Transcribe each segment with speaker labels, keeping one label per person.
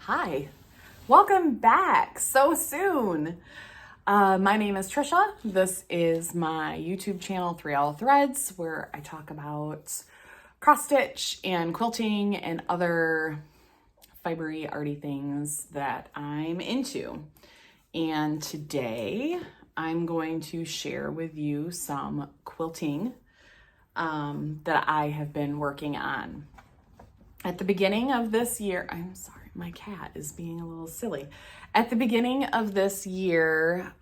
Speaker 1: Hi, welcome back so soon. My name is Trisha. This is my YouTube channel, 3 All Threads, where I talk about cross stitch and quilting and other fibery arty things that I'm into. And today I'm going to share with you some quilting that I have been working on. At the beginning of this year, I'm sorry, my cat is being a little silly. At the beginning of this year,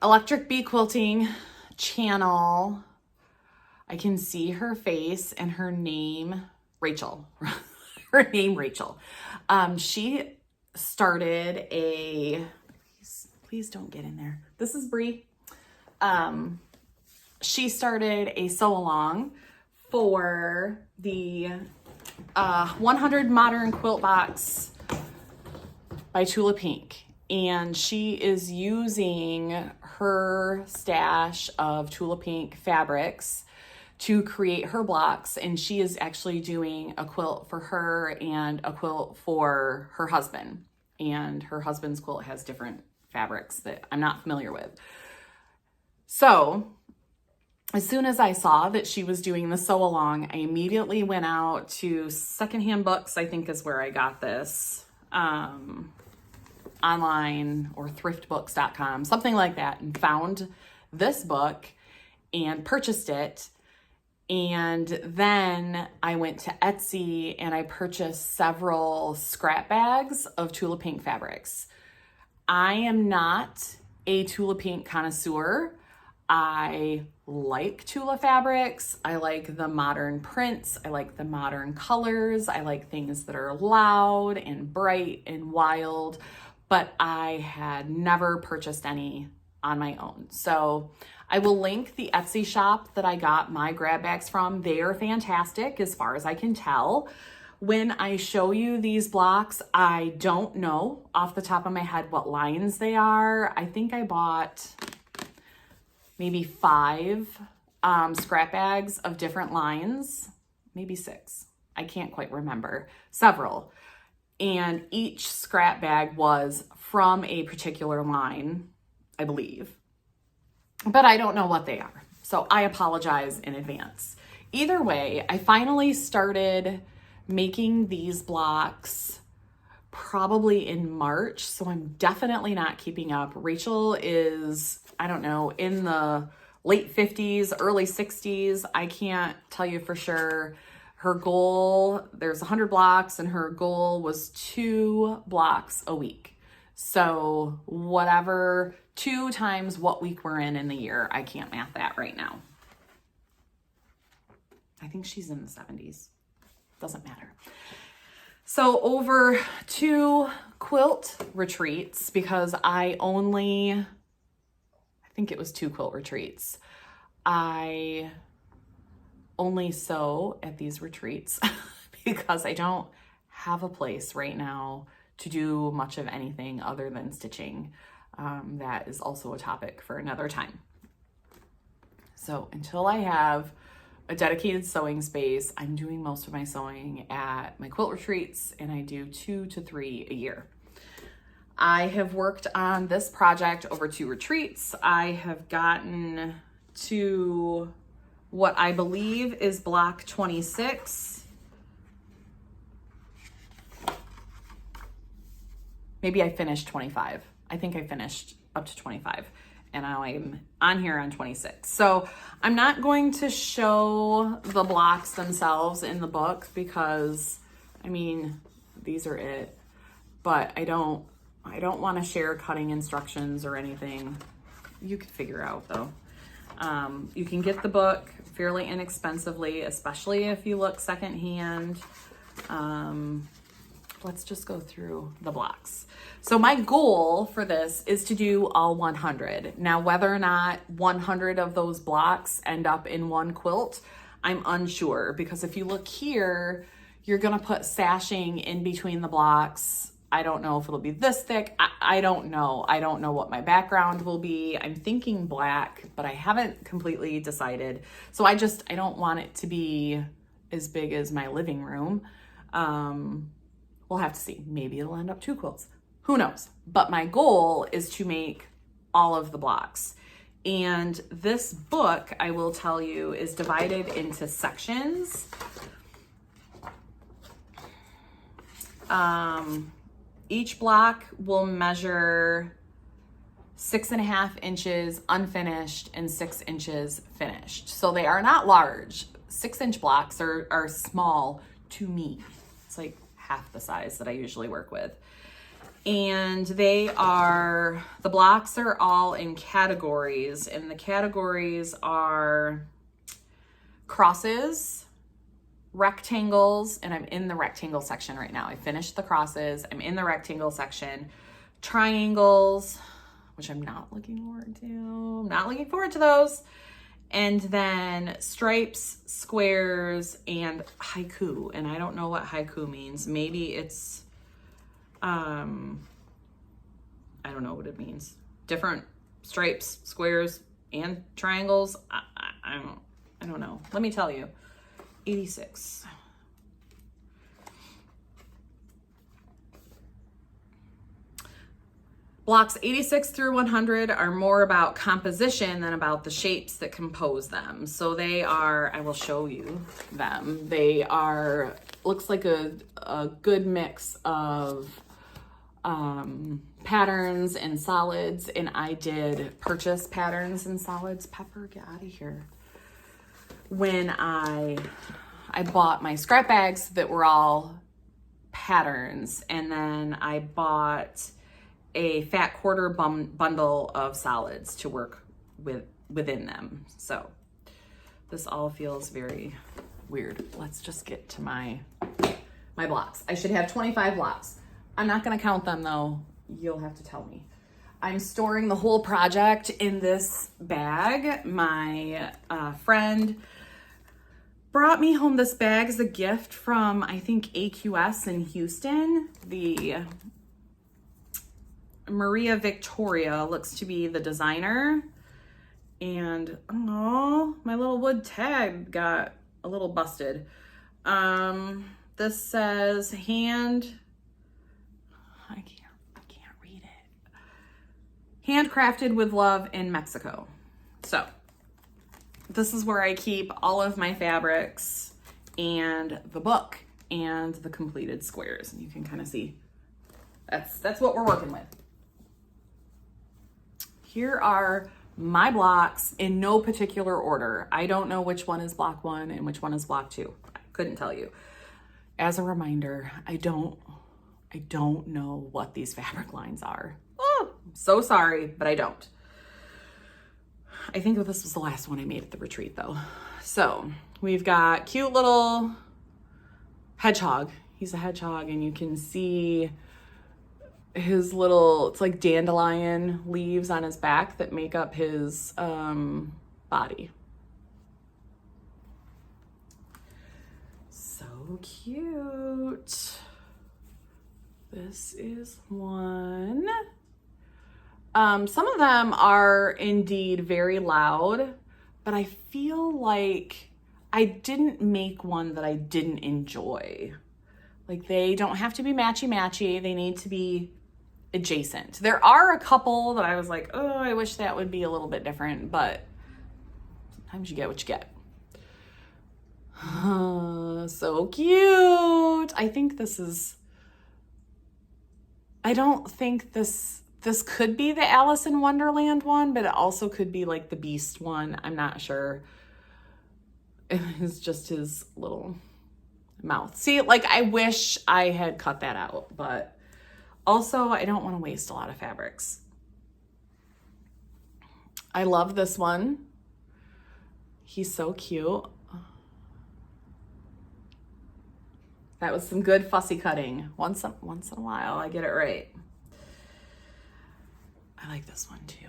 Speaker 1: Electric Bee Quilting channel, I can see her face and her name, Rachel. Her name, Rachel. She started a, please don't get in there. This is Bree. She started a sew-along for the 100 Modern Quilt Box by Tula Pink. And she is using her stash of Tula Pink fabrics to create her blocks. And she is actually doing a quilt for her and a quilt for her husband. And her husband's quilt has different fabrics that I'm not familiar with. So as soon as I saw that she was doing the sew along, I immediately went out to Secondhand Books, I think is where I got this, online, or thriftbooks.com, something like that, and found this book and purchased it. And then I went to Etsy and I purchased several scrap bags of Tula Pink fabrics. I am not a Tula Pink connoisseur. I like Tula fabrics. I like the modern prints. I like the modern colors. I like things that are loud and bright and wild, but I had never purchased any on my own. So I will link the Etsy shop that I got my grab bags from. They are fantastic as far as I can tell. When I show you these blocks, I don't know off the top of my head what lines they are. I think I bought maybe 5 scrap bags of different lines, maybe 6. I can't quite remember, several. And each scrap bag was from a particular line, I believe. But I don't know what they are, so I apologize in advance. Either way, I finally started making these blocks probably in March, so I'm definitely not keeping up. Rachel is, I don't know, in the late 50s, early 60s. I can't tell you for sure. Her goal, there's 100 blocks, and her goal was 2 blocks a week. So whatever, 2 times what week we're in the year. I can't math that right now. I think she's in the 70s. Doesn't matter. So over 2 quilt retreats, because I think it was 2 quilt retreats. I only sew at these retreats because I don't have a place right now to do much of anything other than stitching. That is also a topic for another time. So until I have a dedicated sewing space, I'm doing most of my sewing at my quilt retreats, and I do 2 to 3 a year. I have worked on this project over 2 retreats. I have gotten to what I believe is block 26. Maybe I finished 25. I think I finished up to 25. And now I'm on here on 26. So I'm not going to show the blocks themselves in the book because, I mean, these are it. But I don't want to share cutting instructions or anything. You could figure out though. You can get the book fairly inexpensively, especially if you look secondhand. Let's just go through the blocks. So my goal for this is to do all 100. Now, whether or not 100 of those blocks end up in one quilt, I'm unsure, because if you look here, you're gonna put sashing in between the blocks. I don't know if it'll be this thick. I don't know. I don't know what my background will be. I'm thinking black, but I haven't completely decided. So I don't want it to be as big as my living room. We'll have to see. Maybe it'll end up 2 quilts. Who knows? But my goal is to make all of the blocks. And this book, I will tell you, is divided into sections. Each block will measure 6.5 inches unfinished and 6 inches finished. So they are not large. 6-inch blocks are small to me. It's like half the size that I usually work with. And the blocks are all in categories, and the categories are crosses, rectangles, and I'm in the rectangle section right now. I finished the crosses. I'm in the rectangle section. Triangles, which I'm not looking forward to. I'm not looking forward to those. And then stripes, squares, and haiku. And I don't know what haiku means. Maybe it's, I don't know what it means. Different stripes, squares, and triangles. I don't know. Let me tell you. 86. Blocks 86 through 100 are more about composition than about the shapes that compose them. So they are, I will show you them. They are, looks like a good mix of patterns and solids. And I did purchase patterns and solids. Pepper, get out of here. When I bought my scrap bags that were all patterns, and then I bought a fat quarter bundle of solids to work within them. So this all feels very weird. Let's just get to my blocks. I should have 25 blocks. I'm not gonna count them though. You'll have to tell me. I'm storing the whole project in this bag. My friend brought me home this bag as a gift from, I think, AQS in Houston. The Maria Victoria looks to be the designer. And, oh, my little wood tag got a little busted. This says I can't read it. Handcrafted with love in Mexico. So this is where I keep all of my fabrics and the book and the completed squares. And you can kind of see that's what we're working with. Here are my blocks in no particular order. I don't know which one is block 1 and which one is block 2. I couldn't tell you. As a reminder, I don't know what these fabric lines are. Oh, I'm so sorry, but I don't. I think this was the last one I made at the retreat though. So we've got cute little hedgehog. He's a hedgehog, and you can see his little, it's like dandelion leaves on his back that make up his body. So cute. This is one. Some of them are indeed very loud, but I feel like I didn't make one that I didn't enjoy. Like, they don't have to be matchy-matchy. They need to be adjacent. There are a couple that I was like, oh, I wish that would be a little bit different, but sometimes you get what you get. So cute. I don't think this could be the Alice in Wonderland one, but it also could be like the Beast one. I'm not sure. It's just his little mouth. See, like, I wish I had cut that out, but also I don't want to waste a lot of fabrics. I love this one. He's so cute. That was some good fussy cutting. Once in a while, I get it right. I like this one too.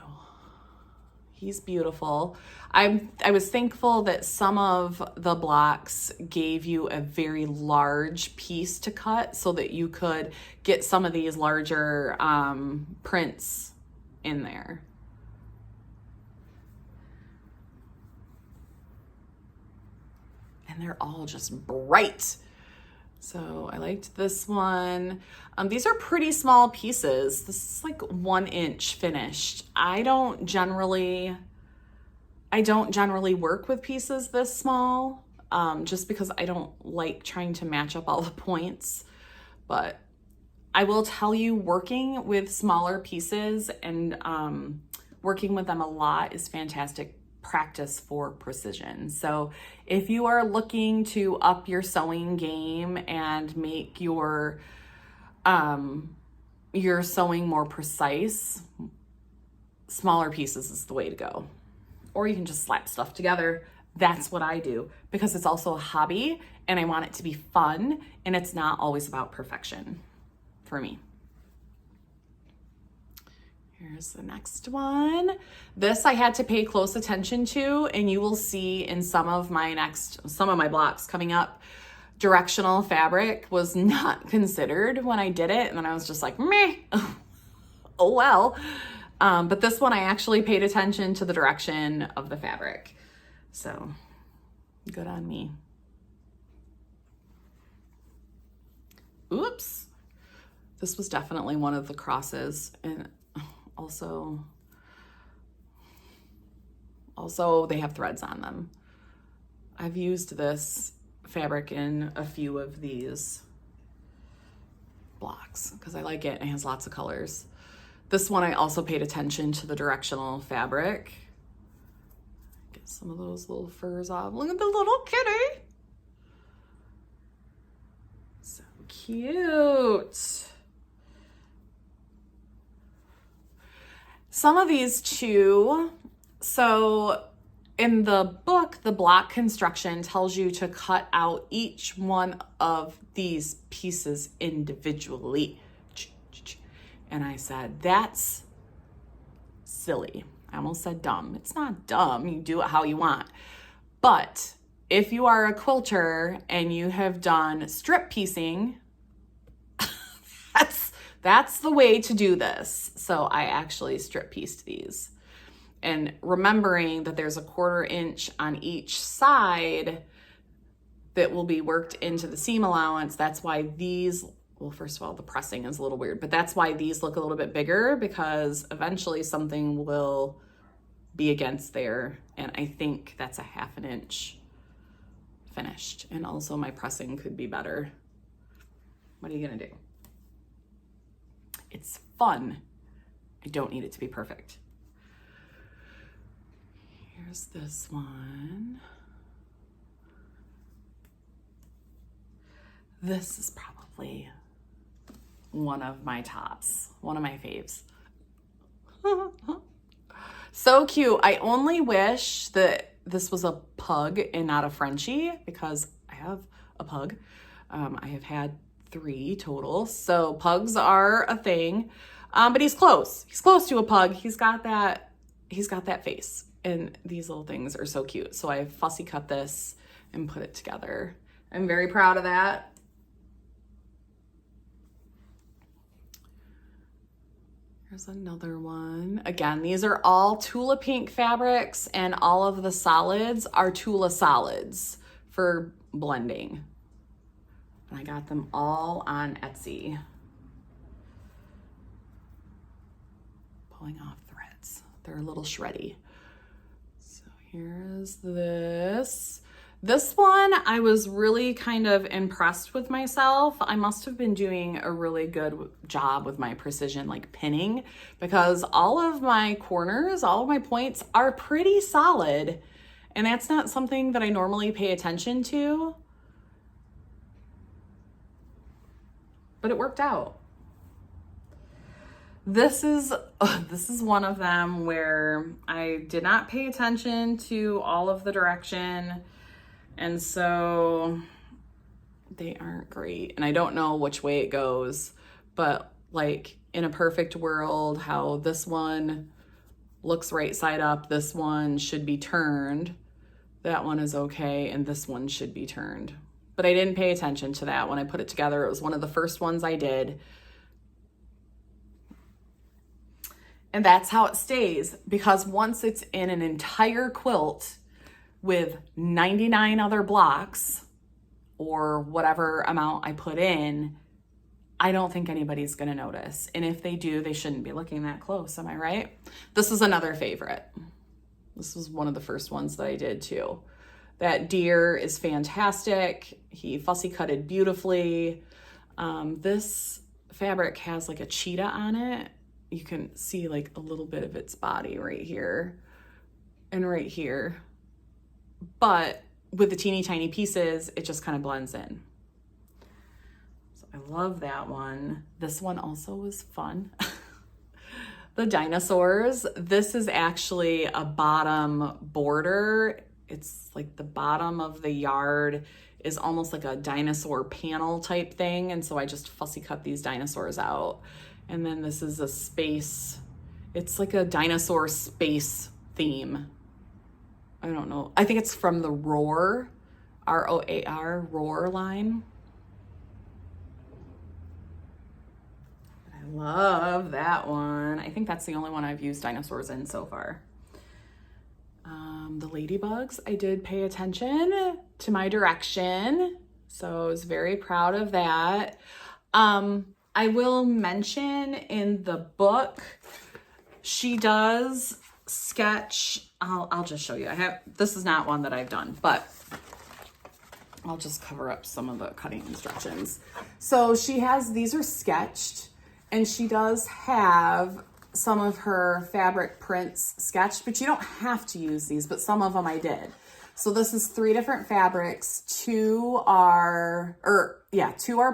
Speaker 1: He's beautiful. I was thankful that some of the blocks gave you a very large piece to cut so that you could get some of these larger prints in there. And they're all just bright. So I liked this one. These are pretty small pieces. This is like 1 inch finished. I don't generally work with pieces this small, just because I don't like trying to match up all the points. But I will tell you, working with smaller pieces and working with them a lot is fantastic practice for precision. So if you are looking to up your sewing game and make your sewing more precise, smaller pieces is the way to go. Or you can just slap stuff together. That's what I do, because it's also a hobby and I want it to be fun, and it's not always about perfection for me. Here's the next one. This I had to pay close attention to, and you will see in some of my blocks coming up, directional fabric was not considered when I did it. And then I was just like, meh, oh well. But this one I actually paid attention to the direction of the fabric. So good on me. Oops. This was definitely one of the crosses, and also they have threads on them. I've used this fabric in a few of these blocks because I like it. It has lots of colors. This one I also paid attention to the directional fabric. Get some of those little furs off. Look at the little kitty. So cute. Some of these too. So in the book, the block construction tells you to cut out each one of these pieces individually. And I said, that's silly. I almost said dumb. It's not dumb. You do it how you want. But if you are a quilter and you have done strip piecing, that's the way to do this. So I actually strip pieced these. And remembering that there's a 1/4 inch on each side that will be worked into the seam allowance. That's why these, well, first of all, the pressing is a little weird, but that's why these look a little bit bigger, because eventually something will be against there. And I think that's a 1/2 inch finished. And also my pressing could be better. What are you gonna do? It's fun. I don't need it to be perfect. Here's this one. This is probably one of my tops, one of my faves. So cute. I only wish that this was a pug and not a Frenchie, because I have a pug. I have had 3 total. So pugs are a thing. But he's close. He's close to a pug. He's got that face. And these little things are so cute. So I fussy cut this and put it together. I'm very proud of that. Here's another one. Again, these are all Tula Pink fabrics, and all of the solids are Tula solids for blending. And I got them all on Etsy. Pulling off threads. They're a little shreddy. So here's this. This one, I was really kind of impressed with myself. I must have been doing a really good job with my precision, like pinning, because all of my corners, all of my points are pretty solid. And that's not something that I normally pay attention to. But it worked out. This is one of them where I did not pay attention to all of the direction, and so they aren't great. And I don't know which way it goes, but like in a perfect world, how this one looks right side up, this one should be turned, that one is okay, and this one should be turned. But I didn't pay attention to that when I put it together. It was one of the first ones I did. And that's how it stays, because once it's in an entire quilt with 99 other blocks, or whatever amount I put in, I don't think anybody's gonna notice. And if they do, they shouldn't be looking that close, am I right? This is another favorite. This was one of the first ones that I did too. That deer is fantastic. He fussy cutted beautifully. This fabric has like a cheetah on it. You can see like a little bit of its body right here and right here. But with the teeny tiny pieces, it just kind of blends in. So I love that one. This one also was fun. The dinosaurs. This is actually a bottom border. It's like the bottom of the yard is almost like a dinosaur panel type thing. And so I just fussy cut these dinosaurs out. And then this is a space. It's like a dinosaur space theme. I don't know. I think it's from the Roar, R-O-A-R, Roar line. I love that one. I think that's the only one I've used dinosaurs in so far. The ladybugs, I did pay attention to my direction, so I was very proud of that. I will mention in the book, she does sketch. I'll just show you. This is not one that I've done, but I'll just cover up some of the cutting instructions. So she has, these are sketched, and she does have some of her fabric prints sketched, but you don't have to use these, but some of them I did. So this is 3 different fabrics. 2 are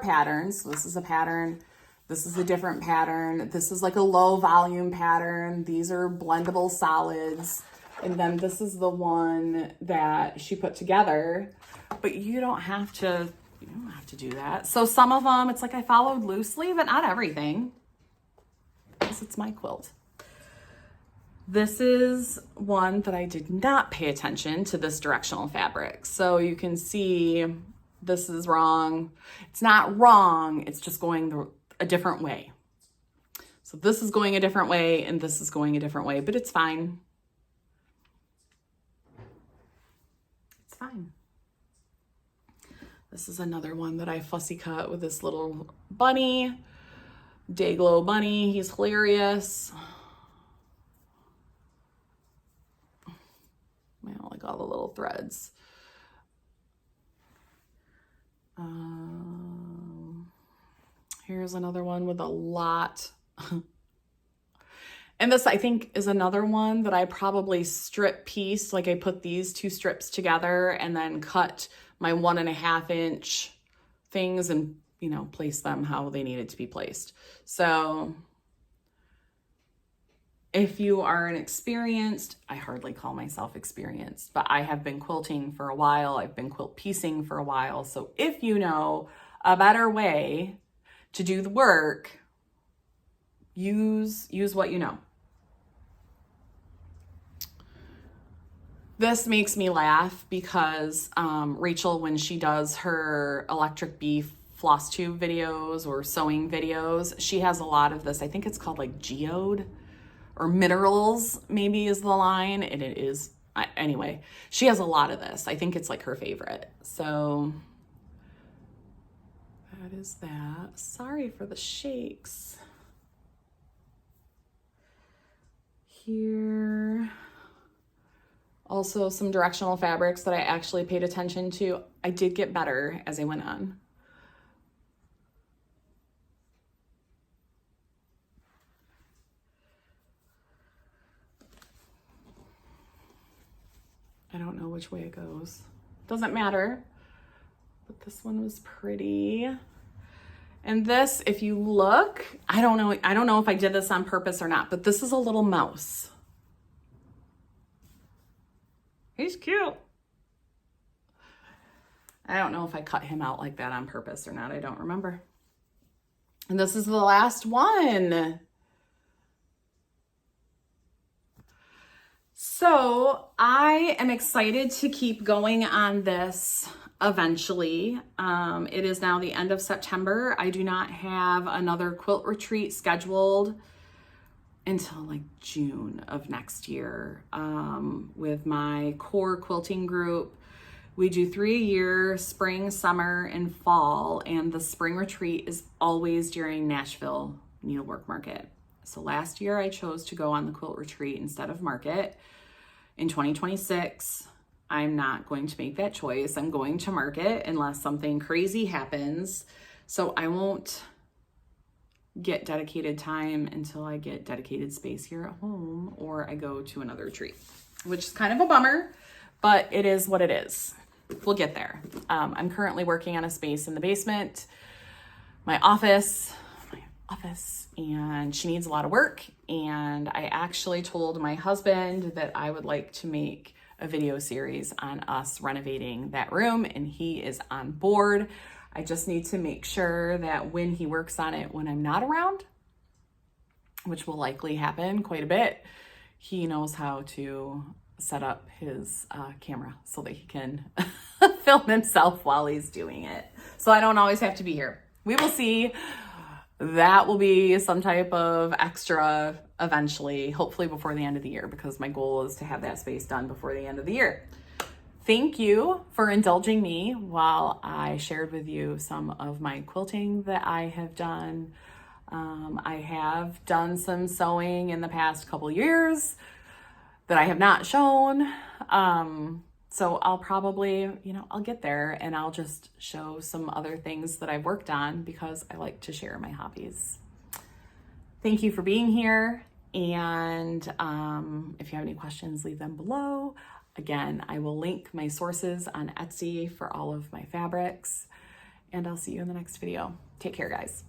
Speaker 1: patterns. So this is a pattern. This is a different pattern. This is like a low volume pattern. These are blendable solids. And then this is the one that she put together, but you don't have to do that. So some of them, it's like I followed loosely, but not everything. Because it's my quilt. This is one that I did not pay attention to this directional fabric. So you can see this is wrong. It's not wrong. It's just going a different way. So this is going a different way and this is going a different way, but it's fine. It's fine. This is another one that I fussy cut with this little bunny. Dayglow bunny, he's hilarious. I don't like all the little threads. Here's another one with a lot. And this, I think, is another one that I probably strip piece. Like I put these 2 strips together and then cut my 1.5 inch things and place them how they needed to be placed. So if you are inexperienced, I hardly call myself experienced, but I have been quilting for a while. I've been quilt piecing for a while. So if you know a better way to do the work, use what you know. This makes me laugh because Rachel, when she does her electric beef Flosstube videos or sewing videos, she has a lot of this. I think it's called like geode or minerals maybe is the line, and it is. Anyway, she has a lot of this. I think it's like her favorite. So that is that. Sorry for the shakes. Here. Also some directional fabrics that I actually paid attention to. I did get better as I went on. I don't know which way it goes. Doesn't matter. But this one was pretty. And this, if you look, I don't know if I did this on purpose or not, but this is a little mouse. He's cute. I don't know if I cut him out like that on purpose or not. I don't remember. And this is the last one. So I am excited to keep going on this eventually. It is now the end of September. I do not have another quilt retreat scheduled until like June of next year with my core quilting group. We do 3-year spring, summer, and fall, and the spring retreat is always during Nashville Needlework Market. So last year I chose to go on the quilt retreat instead of market. In 2026, I'm not going to make that choice. I'm going to market unless something crazy happens. So I won't get dedicated time until I get dedicated space here at home or I go to another retreat, which is kind of a bummer, but it is what it is. We'll get there. I'm currently working on a space in the basement, my office, and she needs a lot of work. And I actually told my husband that I would like to make a video series on us renovating that room, and he is on board. I just need to make sure that when he works on it, when I'm not around, which will likely happen quite a bit, he knows how to set up his camera so that he can film himself while he's doing it. So I don't always have to be here. We will see. That will be some type of extra eventually, hopefully before the end of the year, because my goal is to have that space done before the end of the year. Thank you for indulging me while I shared with you some of my quilting that I have done. I have done some sewing in the past couple years that I have not shown. So I'll probably, I'll get there and I'll just show some other things that I've worked on because I like to share my hobbies. Thank you for being here. And if you have any questions, leave them below. Again, I will link my sources on Etsy for all of my fabrics, and I'll see you in the next video. Take care, guys.